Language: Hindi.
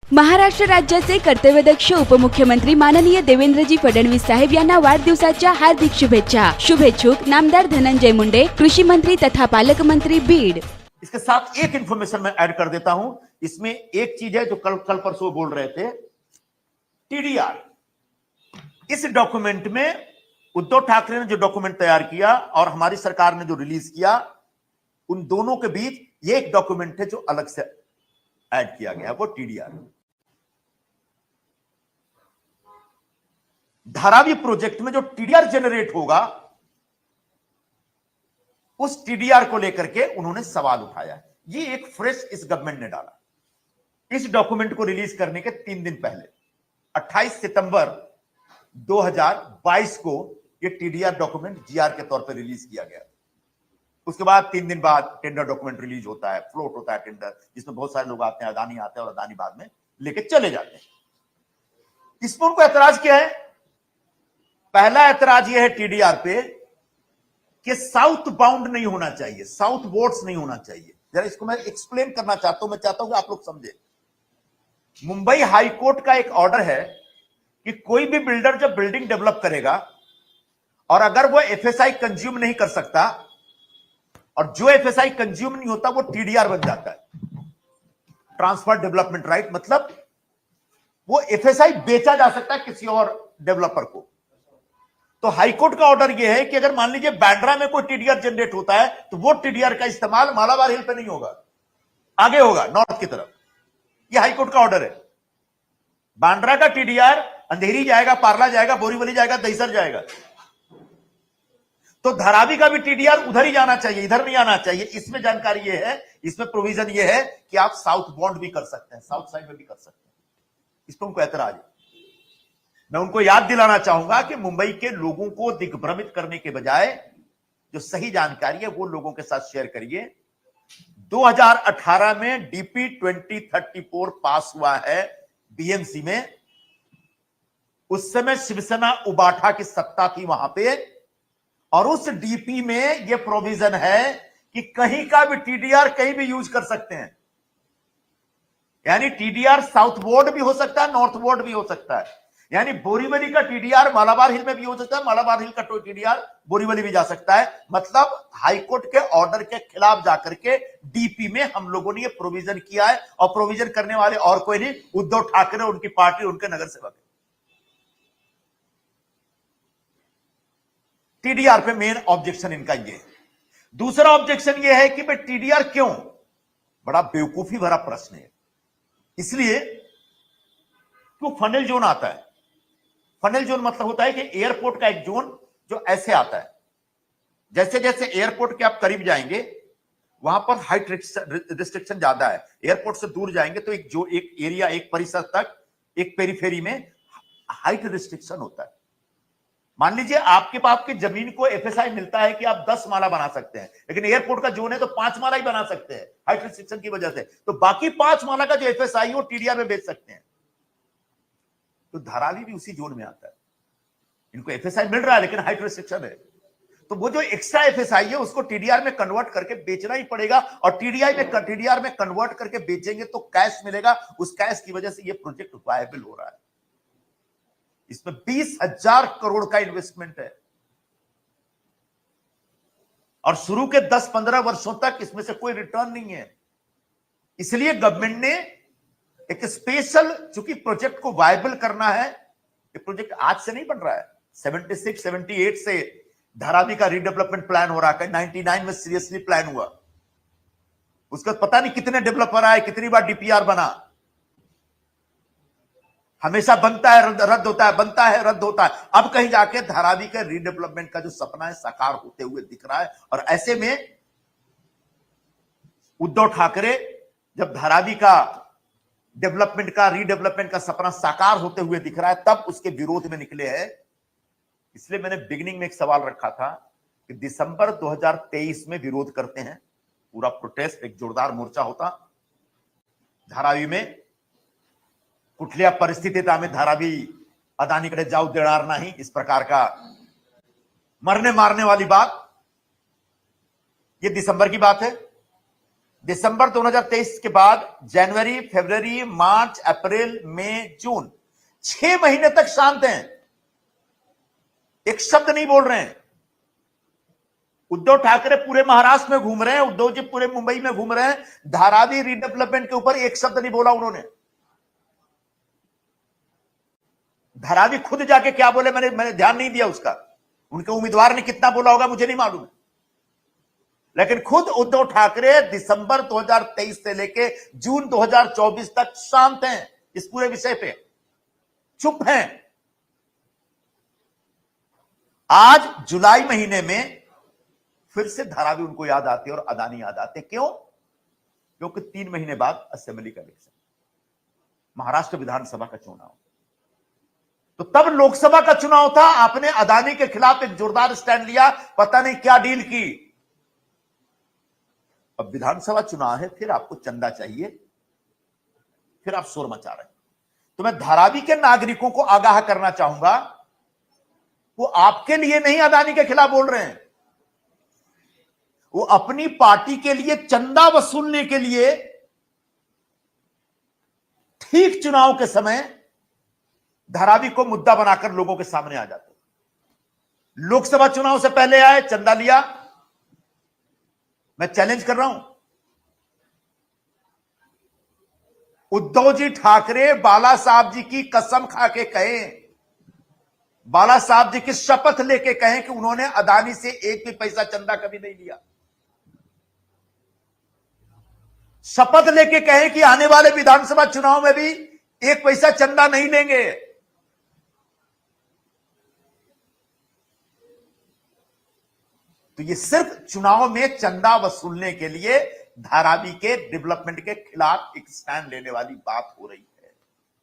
महाराष्ट्र राज्याचे कर्तव्यदक्ष उपमुख्यमंत्री माननीय देवेंद्रजी फडणवीस साहेब यांना वाढदिवसाच्या हार्दिक शुभेच्छा। शुभेच्छुक नामदार धनंजय मुंडे, कृषि मंत्री तथा पालकमंत्री बीड। इसके साथ एक इंफॉर्मेशन मैं ऐड कर देता हूं। इसमें एक चीज है जो कल परसों बोल रहे थे, टीडीआर। इस डॉक्यूमेंट में उद्धव ठाकरे ने जो डॉक्यूमेंट तैयार किया और हमारी सरकार ने जो रिलीज किया, उन दोनों के बीच ये एक डॉक्यूमेंट है जो अलग से ऐड किया गया, वो टीडीआर। धारावी प्रोजेक्ट में जो टीडीआर जनरेट होगा, उस टीडीआर को लेकर के उन्होंने सवाल उठाया। ये एक फ्रेश इस गवर्नमेंट ने डाला। इस डॉक्यूमेंट को रिलीज करने के 3 दिन पहले 28 सितंबर 2022 को ये टीडीआर डॉक्यूमेंट जीआर के तौर पर रिलीज किया गया। उसके बाद 3 दिन बाद टेंडर डॉक्यूमेंट रिलीज होता है, फ्लोट होता है टेंडर, जिसमें बहुत सारे लोग आते हैं, अदानी आते हैं और अदानी बाद में लेके चले जाते हैं। इसमें उनको ऐतराज क्या है? पहला ऐतराज यह है टीडीआर पे कि साउथ बाउंड नहीं होना चाहिए, साउथ बोर्ड्स नहीं होना चाहिए। जरा इसको मैं एक्सप्लेन करना चाहता हूं, मैं चाहता हूं कि आप लोग समझे। मुंबई हाई कोर्ट का एक ऑर्डर है कि कोई भी बिल्डर जब बिल्डिंग डेवलप करेगा और अगर वो एफएसआई कंज्यूम नहीं कर सकता, और जो एफएसआई कंज्यूम नहीं होता वो टीडीआर बन जाता है, ट्रांसफर डेवलपमेंट राइट। मतलब वो एफएसआई बेचा जा सकता है किसी और डेवलपर को। तो हाईकोर्ट का ऑर्डर यह है कि अगर मान लीजिए बांद्रा में कोई टीडीआर जनरेट होता है तो वो टीडीआर का इस्तेमाल मालाबार हिल पे नहीं होगा, आगे होगा नॉर्थ की तरफ। यह हाईकोर्ट का ऑर्डर है। बांद्रा का टीडीआर अंधेरी जाएगा, पार्ला जाएगा, बोरीवली जाएगा, दहिसर जाएगा। तो धारावी का भी टीडीआर उधर ही जाना चाहिए, इधर नहीं आना चाहिए। इसमें जानकारी यह है, इसमें प्रोविजन यह है कि आप साउथ बॉन्ड भी कर सकते हैं, साउथ साइड में भी कर सकते हैं। इस पर उनको ऐतराज है। मैं उनको याद दिलाना चाहूंगा कि मुंबई के लोगों को दिग्भ्रमित करने के बजाय जो सही जानकारी है वो लोगों के साथ शेयर करिए। 2018 में डीपी 2034 पास हुआ है बीएमसी में। उस समय शिवसेना उबाठा की सत्ता थी वहां पे, और उस डीपी में यह प्रोविजन है कि कहीं का भी टीडीआर कहीं भी यूज कर सकते हैं। यानी टीडीआर साउथ बोर्ड भी हो सकता है, नॉर्थ बोर्ड भी हो सकता है। यानी बोरीवली का टीडीआर मालाबार हिल में भी हो सकता है, मालाबार हिल का टीडीआर बोरीवली भी जा सकता है। मतलब हाईकोर्ट के ऑर्डर के खिलाफ जाकर के डीपी में हम लोगों ने ये प्रोविजन किया है, और प्रोविजन करने वाले और कोई नहीं, उद्धव ठाकरे, उनकी पार्टी, उनके नगर सेवक। टीडीआर पे मेन ऑब्जेक्शन इनका ये है। दूसरा ऑब्जेक्शन ये है कि भाई टीडीआर क्यों? बड़ा बेवकूफी भरा प्रश्न है। इसलिए क्यों फनल जोन आता है? फनल जोन मतलब होता है कि एयरपोर्ट का एक जोन जो ऐसे आता है। जैसे जैसे एयरपोर्ट के आप करीब जाएंगे वहां पर हाइट रिस्ट्रिक्शन ज्यादा है। एयरपोर्ट से दूर जाएंगे तो एक एरिया, एक परिसर तक, एक पेरीफेरी में हाइट रिस्ट्रिक्शन होता है। मान लीजिए आपके पास की जमीन को एफएसआई मिलता है कि आप 10 माला बना सकते हैं, लेकिन एयरपोर्ट का जोन है तो 5 माला ही बना सकते हैं हाइट रिस्ट्रिक्शन की वजह से। तो बाकी 5 माला का जो एफएसआई है वो टीडीआर में बेच सकते हैं। तो धारावी भी उसी जोन में आता है। इनको एफएसआई मिल रहा है लेकिन हाइट रिस्ट्रिक्शन है, तो वो जो एक्स्ट्रा एफएसआई है उसको टीडीआर में कन्वर्ट करके बेचना ही पड़ेगा। और टीडीआर में कन्वर्ट करके बेचेंगे तो कैश मिलेगा। उस कैश की वजह से ये प्रोजेक्ट वायबल हो रहा है। इसमें 20,000 करोड़ का इन्वेस्टमेंट है, और शुरू के 10-15 वर्षों तक इसमें से कोई रिटर्न नहीं है। इसलिए गवर्नमेंट ने एक स्पेशल, चूंकि प्रोजेक्ट को वायबल करना है, ये प्रोजेक्ट आज से नहीं बन रहा है। 76-78 से धारावी का रीडेवलपमेंट प्लान हो रहा है। 99 में सीरियसली प्लान हुआ। उसका पता नहीं कितने डेवलपर आए, कितनी बार डीपीआर बना। हमेशा बनता है, रद्द होता है, बनता है, रद्द होता है। अब कहीं जाके धारावी के रीडेवलपमेंट का जो सपना है साकार होते हुए दिख रहा है। और ऐसे में उद्धव ठाकरे जब धारावी का डेवलपमेंट का, रीडेवलपमेंट का सपना साकार होते हुए दिख रहा है, तब उसके विरोध में निकले हैं। इसलिए मैंने बिगिनिंग में एक सवाल रखा था कि दिसंबर 2023 में विरोध करते हैं, पूरा प्रोटेस्ट, एक जोरदार मोर्चा होता धारावी में। कुठल्या परिस्थितीत आम्ही धारावी अदानीकडे जाऊ देणार नाही, इस प्रकार का मरने मारने वाली बात। ये दिसंबर की बात है। दिसंबर 2023 के बाद जनवरी, फरवरी, मार्च, अप्रैल, मई, जून 6 महीने तक शांत हैं, एक शब्द नहीं बोल रहे हैं। उद्धव ठाकरे पूरे महाराष्ट्र में घूम रहे हैं, उद्धव जी पूरे मुंबई में घूम रहे हैं, धारावी रीडेवलपमेंट के ऊपर एक शब्द नहीं बोला उन्होंने। धारावी खुद जाके क्या बोले मैंने ध्यान नहीं दिया उसका, उनके उम्मीदवार ने कितना बोला होगा मुझे नहीं मालूम, लेकिन खुद उद्धव ठाकरे दिसंबर 2023 से लेके जून 2024 तक शांत हैं, इस पूरे विषय पे चुप हैं। आज जुलाई महीने में फिर से धारावी उनको याद आते और अदानी याद आते। क्यों? क्योंकि 3 महीने बाद असेंबली का इलेक्शन, महाराष्ट्र विधानसभा का चुनाव, तो तब लोकसभा का चुनाव था, आपने अदानी के खिलाफ एक जोरदार स्टैंड लिया, पता नहीं क्या डील की। अब विधानसभा चुनाव है, फिर आपको चंदा चाहिए, फिर आप शोर मचा रहे हैं। तो मैं धारावी के नागरिकों को आगाह करना चाहूंगा, वो आपके लिए नहीं अदानी के खिलाफ बोल रहे हैं, वो अपनी पार्टी के लिए चंदा वसूलने के लिए ठीक चुनाव के समय धारावी को मुद्दा बनाकर लोगों के सामने आ जाते। लोकसभा चुनाव से पहले आए, चंदा लिया। मैं चैलेंज कर रहा हूं, उद्धव जी ठाकरे बाला साहब जी की कसम खा के कहें, बाला साहब जी की शपथ लेके कहें कि उन्होंने अदानी से एक भी पैसा चंदा कभी नहीं लिया। शपथ लेके कहें कि आने वाले विधानसभा चुनाव में भी एक पैसा चंदा नहीं लेंगे। तो ये सिर्फ चुनाव में चंदा वसूलने के लिए धारावी के डेवलपमेंट के खिलाफ एक स्टैंड लेने वाली बात हो रही है।